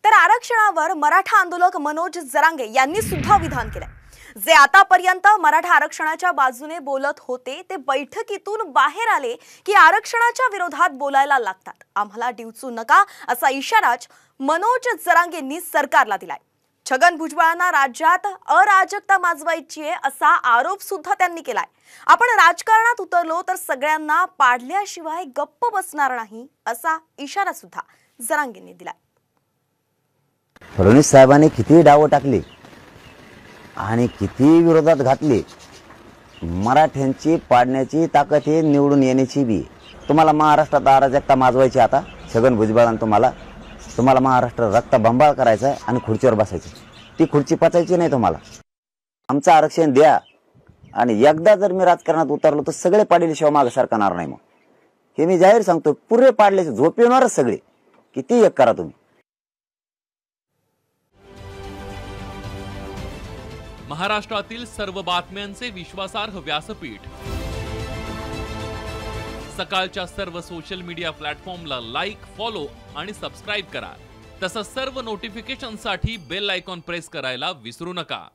तर आरक्षणावर मराठा आंदोलक मनोज जरांगे यांनी सुद्धा विधान केले। जे आतापर्यंत मराठा आरक्षणाच्या बाजूने बोलत होते ते बैठकीतून बाहेर आले की आरक्षणाच्या विरोधात बोलायला लागतात। आम्हाला डिवचू नका असा इशाराच मनोज जरांगेंनी सरकारला दिलाय। छगन भुजबळांना राज्यात अराजकता माजवायची आहे असा आरोप सुद्धा त्यांनी केलाय। आपण राजकारणात उतरलो तर सगळ्यांना पाडल्याशिवाय गप्प बसणार नाही असा इशारा सुद्धा जरांगेंनी दिलाय। फडणवीस साहेबांनी किती डाव टाकले आणि किती विरोधात घातले, मराठ्यांची पाडण्याची ताकद हे निवडून येण्याची बी। तुम्हाला महाराष्ट्रात अराजकता माजवायची, आता छगन भुजबळांना तुम्हाला महाराष्ट्र रक्तबंबाळ करायचा आहे आणि खुर्चीवर बसायचं। ती खुर्ची पचायची नाही तुम्हाला। आमचं आरक्षण द्या आणि एकदा जर मी राजकारणात उतरलो तर सगळे पाडल्याशिवाय मागे सरकणार नाही। मग हे मी जाहीर सांगतो, पुरे पाडल्याचे झोप येणारच सगळे, किती एक करा तुम्ही। महाराष्ट्रातील सर्व बातम्यांचे विश्वासार्ह व्यासपीठ, सकाळच्या सर्व सोशल मीडिया प्लॅटफॉर्मला लाईक, फॉलो आणि सबस्क्राइब करा। तसंच सर्व नोटिफिकेशनसाठी बेल आयकॉन प्रेस करायला विसरू नका।